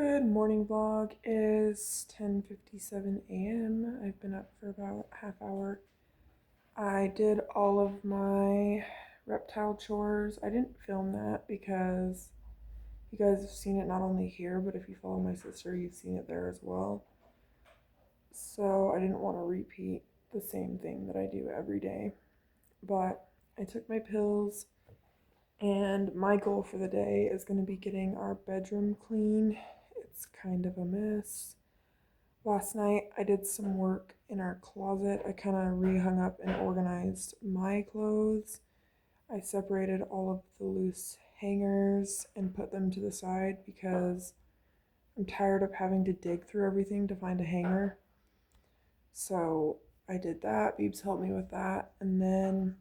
Good morning vlog. Is 10:57 a.m. I've been up for about half hour. I did all of my reptile chores. I didn't film that because you guys have seen it not only here, but if you follow my sister, you've seen it there as well. So I didn't want to repeat the same thing that I do every day. But I took my pills, and my goal for the day is going to be getting our bedroom clean. It's kind of a mess. Last night I did some work in our closet. I kind of rehung up and organized my clothes. I separated all of the loose hangers and put them to the side because I'm tired of having to dig through everything to find a hanger. So I did that. Beebs helped me with that. And then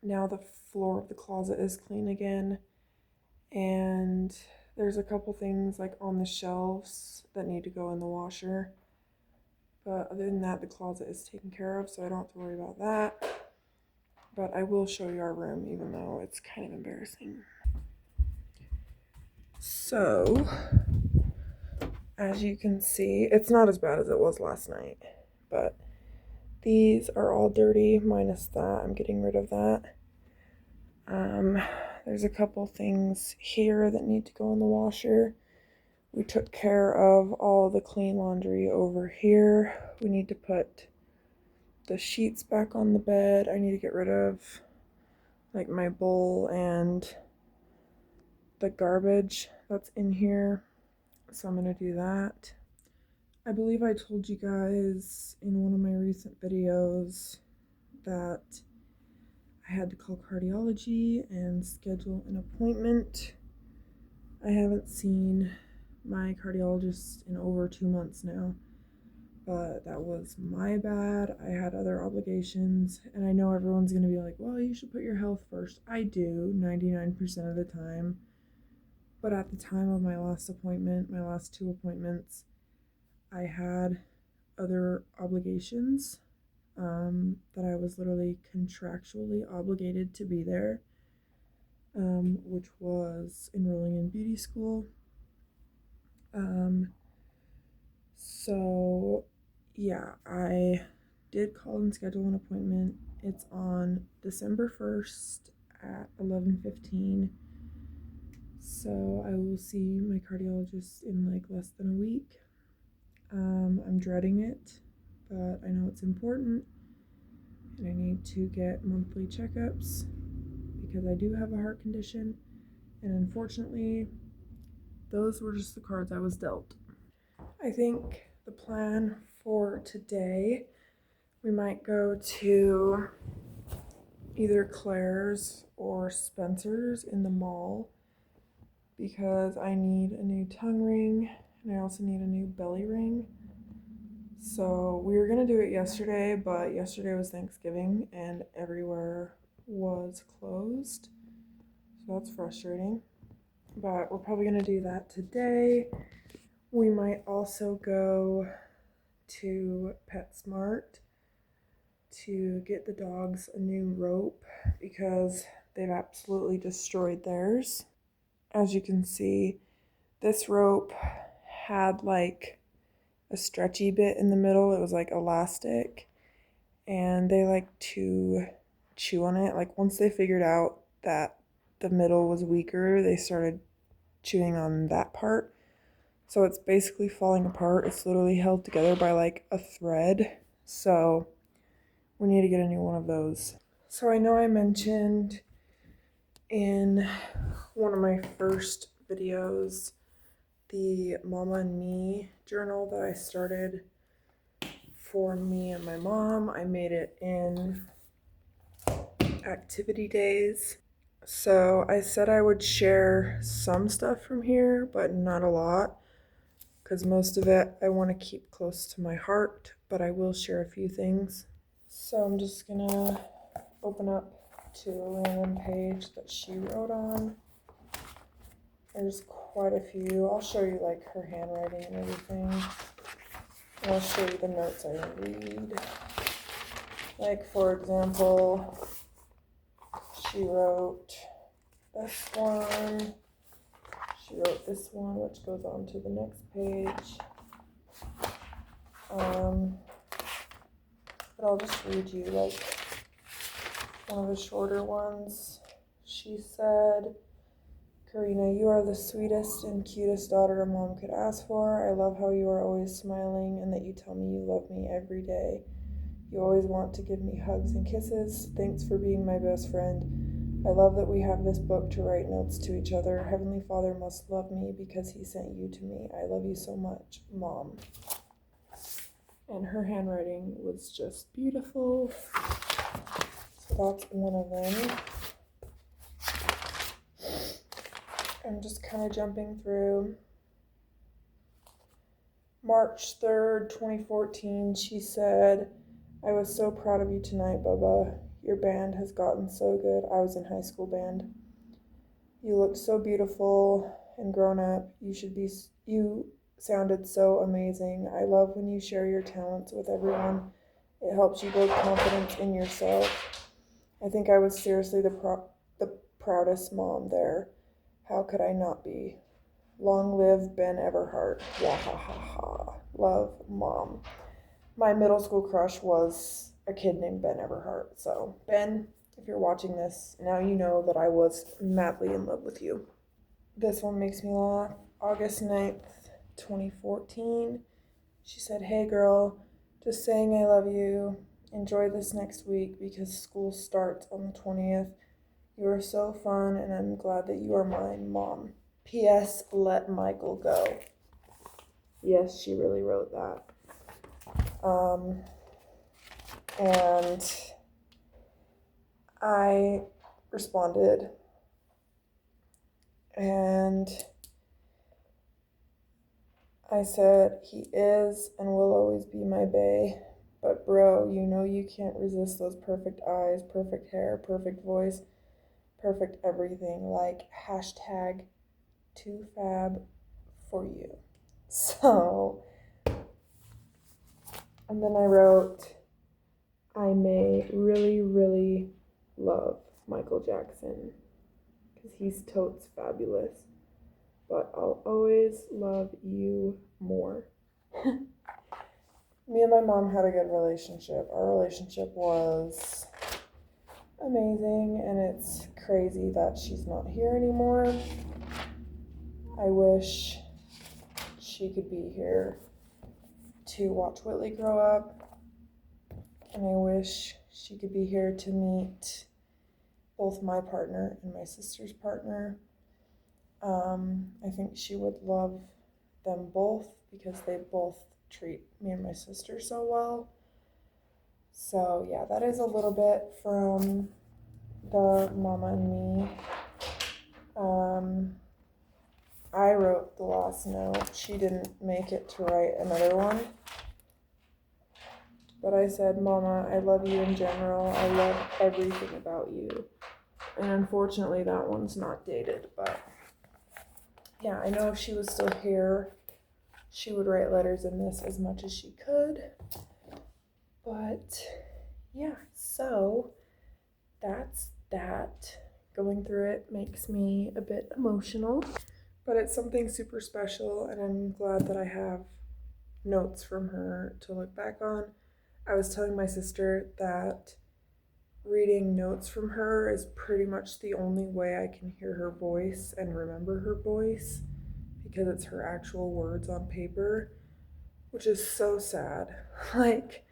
now the floor of the closet is clean again. And there's a couple things like on the shelves that need to go in the washer. But other than that, the closet is taken care of, so I don't have to worry about that. But I will show you our room, even though it's kind of embarrassing. So, as you can see, it's not as bad as it was last night. But these are all dirty, minus that. I'm getting rid of that. There's a couple things here that need to go in the washer. We took care of all the clean laundry over here. We need to put the sheets back on the bed. I need to get rid of like my bowl and the garbage that's in here. So I'm gonna do that. I believe I told you guys in one of my recent videos that I had to call cardiology and schedule an appointment. I haven't seen my cardiologist in over 2 months now, but that was my bad. I had other obligations, and I know everyone's going to be like, well, you should put your health first. I do 99% of the time, but at the time of my last appointment, my last 2 appointments, I had other obligations that I was literally contractually obligated to be there, which was enrolling in beauty school. So yeah, I did call and schedule an appointment. It's on December 1st at 11:15. So I will see my cardiologist in like less than a week. I'm dreading it, but I know it's important, and I need to get monthly checkups because I do have a heart condition, and unfortunately, those were just the cards I was dealt. I think the plan for today, we might go to either Claire's or Spencer's in the mall because I need a new tongue ring and I also need a new belly ring. So we were gonna do it yesterday, but yesterday was Thanksgiving and everywhere was closed. So that's frustrating. But we're probably gonna do that today. We might also go to PetSmart to get the dogs a new rope because they've absolutely destroyed theirs. As you can see, this rope had like a stretchy bit in the middle. It was like elastic, and they like to chew on it. Like once they figured out that the middle was weaker, they started chewing on that part. So it's basically falling apart. It's literally held together by like a thread. So we need to get a new one of those. So I know I mentioned in one of my first videos the Mama and Me journal that I started for me and my mom. I made it in activity days. So I said I would share some stuff from here, but not a lot, because most of it I want to keep close to my heart, but I will share a few things. So I'm just gonna open up to a random page that she wrote on. There's quite a few. I'll show you like her handwriting and everything. And I'll show you the notes I read. Like for example, she wrote this one. She She wrote this one, which goes on to the next page. But I'll just read you like one of the shorter ones. She said, Karina, you are the sweetest and cutest daughter a mom could ask for. I love how you are always smiling and that you tell me you love me every day. You always want to give me hugs and kisses. Thanks for being my best friend. I love that we have this book to write notes to each other. Heavenly Father must love me because he sent you to me. I love you so much, Mom. And her handwriting was just beautiful. So that's one of them. I'm just kind of jumping through. March 3rd, 2014, she said, I was so proud of you tonight, Bubba. Your band has gotten so good. I was in high school band. You looked so beautiful and grown up. You sounded so amazing. I love when you share your talents with everyone. It helps you build confidence in yourself. I think I was seriously the proudest mom there. How could I not be? Long live Ben Everhart. Wahahaha. Love, Mom. My middle school crush was a kid named Ben Everhart. So, Ben, if you're watching this, now you know that I was madly in love with you. This one makes me laugh. August 9th, 2014. She said, hey girl, just saying I love you. Enjoy this next week because school starts on the 20th. You are so fun and I'm glad that you are mine, Mom. P.S. Let Michael go. Yes, she really wrote that. And I responded and I said, he is and will always be my bae. But bro, you know you can't resist those perfect eyes, perfect hair, perfect voice, perfect everything. Like hashtag too fab for you. So, and then I wrote, I may really, really love Michael Jackson because he's totes fabulous, but I'll always love you more. Me and my mom had a good relationship. Our relationship was amazing, and it's crazy that she's not here anymore. I wish she could be here to watch Whitley grow up, and I wish she could be here to meet both my partner and my sister's partner. I think she would love them both because they both treat me and my sister so well. So yeah, that is a little bit from the Mama and Me. I wrote the last note. She didn't make it to write another one. But I said, Mama, I love you in general. I love everything about you. And unfortunately, that one's not dated. But yeah, I know if she was still here, she would write letters in this as much as she could. But yeah, so that's that. Going through it makes me a bit emotional, but it's something super special, and I'm glad that I have notes from her to look back on. I was telling my sister that reading notes from her is pretty much the only way I can hear her voice and remember her voice because it's her actual words on paper, which is so sad. Like,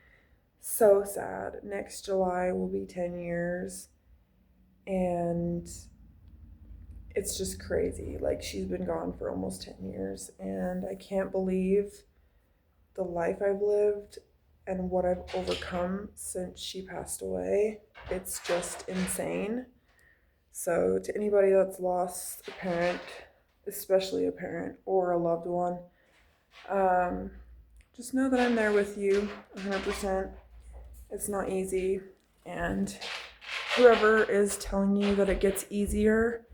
so sad. Next July will be 10 years, and it's just crazy. Like, she's been gone for almost 10 years, and I can't believe the life I've lived and what I've overcome since she passed away. It's just insane. So to anybody that's lost a parent, especially a parent or a loved one, just know that I'm there with you 100%. It's not easy, and whoever is telling you that it gets easier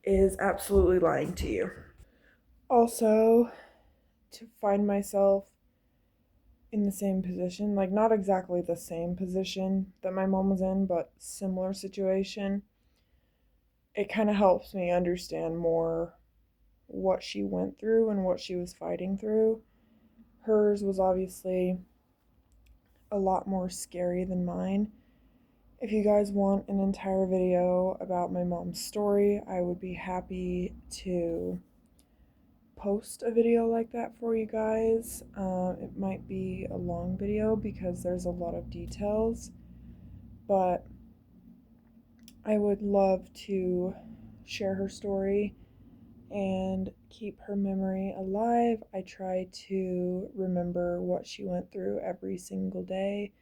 is absolutely lying to you. Also, to find myself in the same position, like not exactly the same position that my mom was in, but similar situation, it kind of helps me understand more what she went through and what she was fighting through. Hers was obviously a lot more scary than mine. If you guys want an entire video about my mom's story, I would be happy to post a video like that for you guys. It might be a long video because there's a lot of details, but I would love to share her story and keep her memory alive. I try to remember what she went through every single day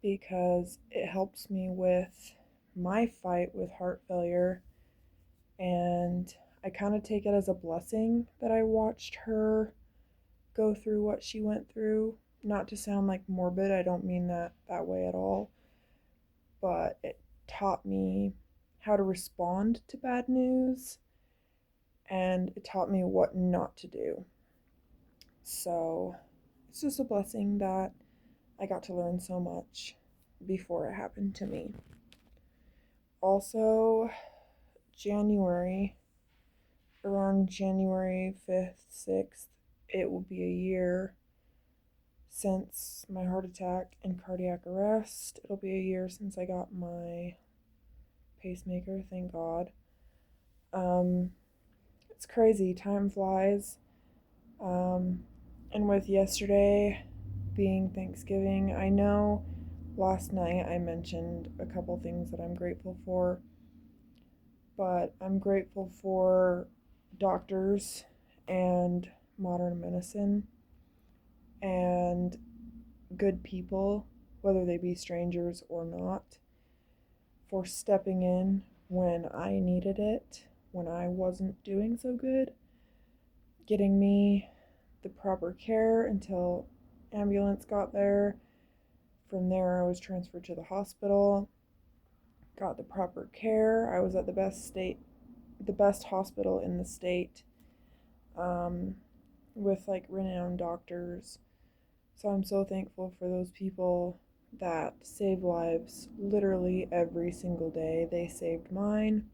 because it helps me with my fight with heart failure, and I kind of take it as a blessing that I watched her go through what she went through. Not to sound like morbid, I don't mean that way at all, but it taught me how to respond to bad news, and it taught me what not to do. So it's just a blessing that I got to learn so much before it happened to me. Also, around January 5th, 6th, it will be a year since my heart attack and cardiac arrest. It'll be a year since I got my pacemaker, thank God. It's crazy, time flies. And with yesterday being Thanksgiving, I know last night I mentioned a couple things that I'm grateful for, but I'm grateful for doctors and modern medicine and good people, whether they be strangers or not, for stepping in when I needed it, when I wasn't doing so good, getting me the proper care until ambulance got there. From there, I was transferred to the hospital, got the proper care. I was at the best hospital in the state, with like renowned doctors. So I'm so thankful for those people that save lives literally every single day. They saved mine.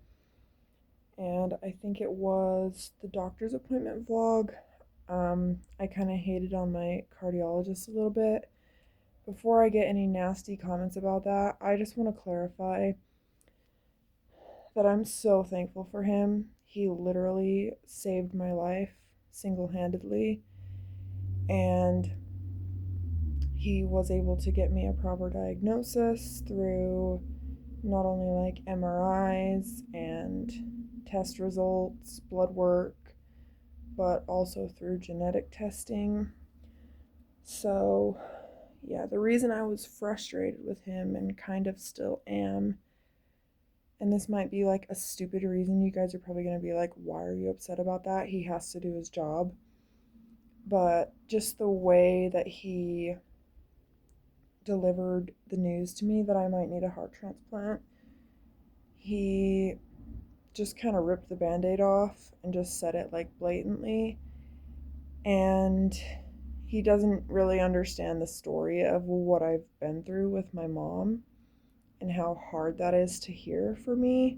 And I think it was the doctor's appointment vlog. I kind of hated on my cardiologist a little bit. Before I get any nasty comments about that, I just want to clarify that I'm so thankful for him. He literally saved my life single handedly, and he was able to get me a proper diagnosis through not only like MRIs and test results, blood work, but also through genetic testing. So, yeah, the reason I was frustrated with him and kind of still am, and this might be like a stupid reason, you guys are probably going to be like, why are you upset about that? He has to do his job. But just the way that he delivered the news to me that I might need a heart transplant, he just kind of ripped the band-aid off and just said it like blatantly. And he doesn't really understand the story of what I've been through with my mom and how hard that is to hear for me.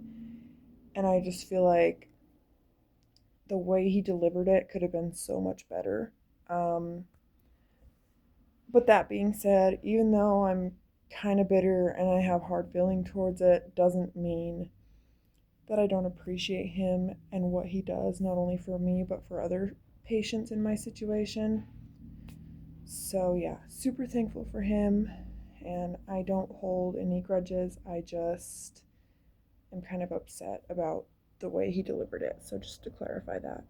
And I just feel like the way he delivered it could have been so much better. But that being said, even though I'm kind of bitter and I have hard feeling towards it, doesn't mean that I don't appreciate him and what he does, not only for me, but for other patients in my situation. So, yeah, super thankful for him, and I don't hold any grudges. I just am kind of upset about the way he delivered it. So, just to clarify that.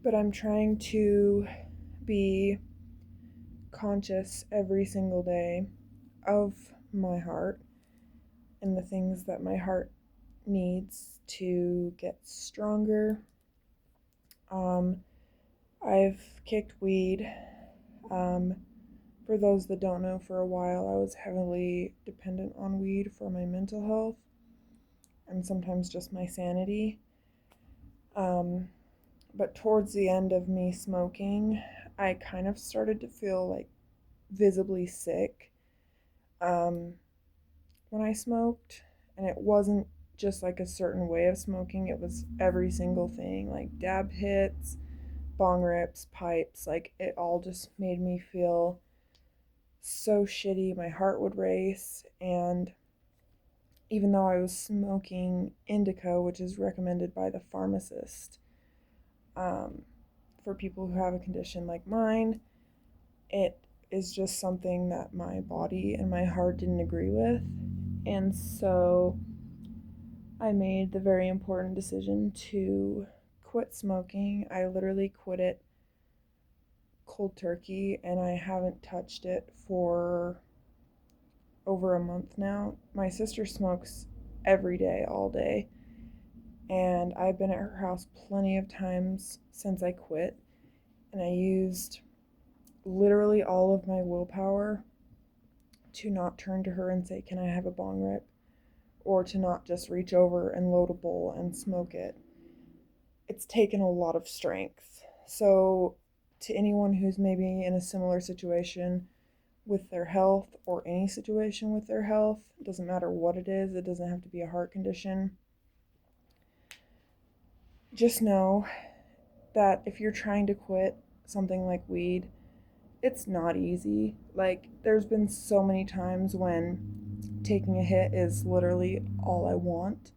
But I'm trying to be conscious every single day of my heart and the things that my heart needs to get stronger. I've kicked weed. For those that don't know, for a while I was heavily dependent on weed for my mental health and sometimes just my sanity. But towards the end of me smoking, I kind of started to feel like visibly sick when I smoked, and it wasn't just like a certain way of smoking. It was every single thing, like dab hits, bong rips, pipes. Like it all just made me feel so shitty. My heart would race. And even though I was smoking indica, which is recommended by the pharmacist for people who have a condition like mine, it is just something that my body and my heart didn't agree with. And so I made the very important decision to quit smoking. I literally quit it cold turkey, and I haven't touched it for over a month now. My sister smokes every day, all day, and I've been at her house plenty of times since I quit, and I used literally all of my willpower to not turn to her and say, "Can I have a bong rip?" or to not just reach over and load a bowl and smoke it. It's taken a lot of strength. So, to anyone who's maybe in a similar situation with their health or any situation with their health, it doesn't matter what it is, it doesn't have to be a heart condition. Just know that if you're trying to quit something like weed, it's not easy. Like, there's been so many times when taking a hit is literally all I want.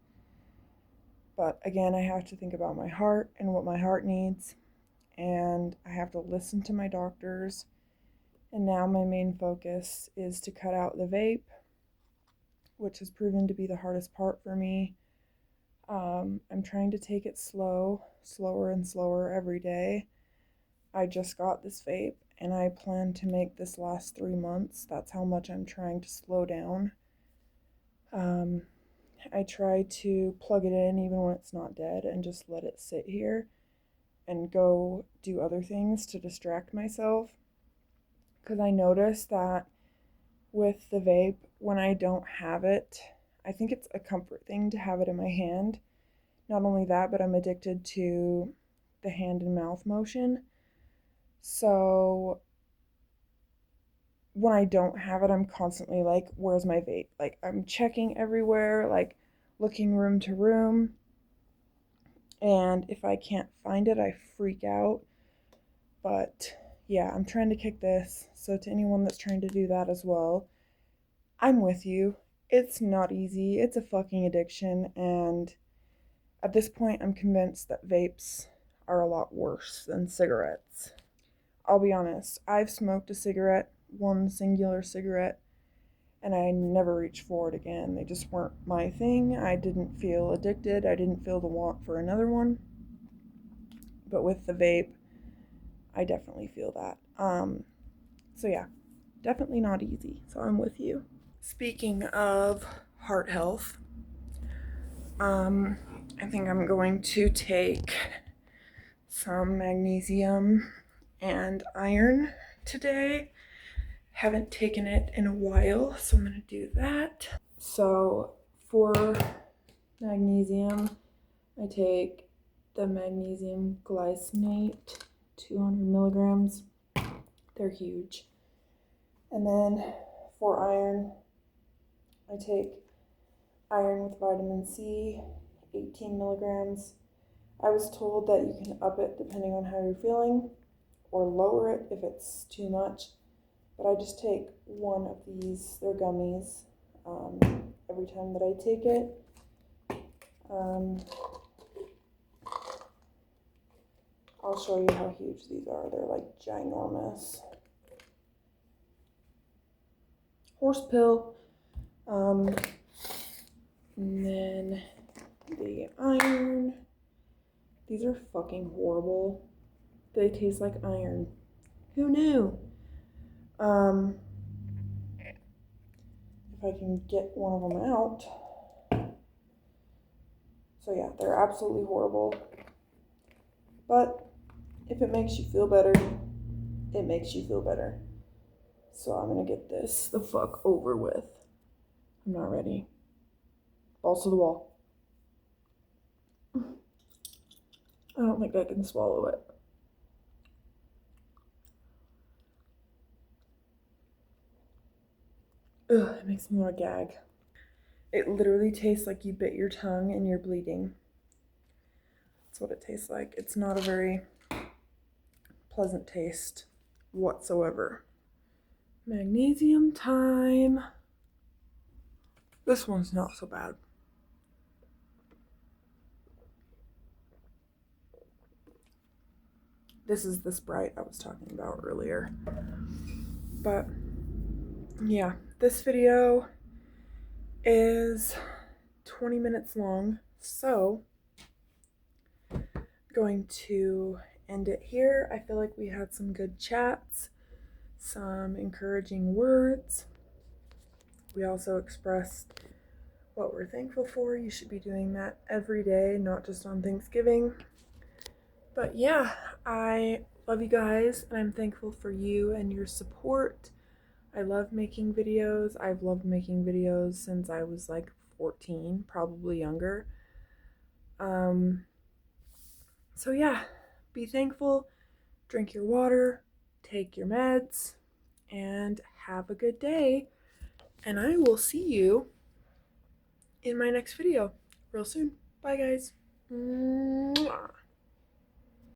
But again, I have to think about my heart and what my heart needs, and I have to listen to my doctors. And now my main focus is to cut out the vape, which has proven to be the hardest part for me. I'm trying to take it slower and slower every day. I just got this vape, and I plan to make this last 3 months. That's how much I'm trying to slow down. I try to plug it in even when it's not dead and just let it sit here and go do other things to distract myself. Because I notice that with the vape, when I don't have it, I think it's a comfort thing to have it in my hand. Not only that, but I'm addicted to the hand and mouth motion. So when I don't have it, I'm constantly like, where's my vape? Like, I'm checking everywhere, like looking room to room. And if I can't find it, I freak out. But yeah, I'm trying to kick this. So to anyone that's trying to do that as well, I'm with you. It's not easy. It's a fucking addiction. And at this point, I'm convinced that vapes are a lot worse than cigarettes. I'll be honest, I've smoked a cigarette, one singular cigarette, and I never reached for it again. They just weren't my thing. I didn't feel addicted. I didn't feel the want for another one. But with the vape, I definitely feel that. So yeah, definitely not easy. So I'm with you. Speaking of heart health, I think I'm going to take some magnesium and iron today. Haven't taken it in a while, so I'm going to do that. So for magnesium, I take the magnesium glycinate, 200 milligrams. They're huge. And then for iron, I take iron with vitamin C, 18 milligrams. I was told that you can up it depending on how you're feeling or lower it if it's too much. But I just take one of these, they're gummies, every time that I take it. I'll show you how huge these are. They're like ginormous. Horse pill. And then the iron. These are fucking horrible. They taste like iron. Who knew? If I can get one of them out. So yeah, they're absolutely horrible. But if it makes you feel better, it makes you feel better. So I'm gonna get this the fuck over with. I'm not ready. Balls to the wall. I don't think I can swallow it. Ugh, it makes me want to gag. It literally tastes like you bit your tongue and you're bleeding. That's what it tastes like. It's not a very pleasant taste whatsoever. Magnesium time. This one's not so bad. This is the Sprite I was talking about earlier. But yeah, this video is 20 minutes long, so I'm going to end it here. I feel like we had some good chats, some encouraging words. We also expressed what we're thankful for. You should be doing that every day, not just on Thanksgiving. But yeah, I love you guys, and I'm thankful for you and your support. I love making videos. I've loved making videos since I was like 14, probably younger. So yeah, be thankful, drink your water, take your meds, and have a good day. And I will see you in my next video real soon. Bye, guys. Mwah.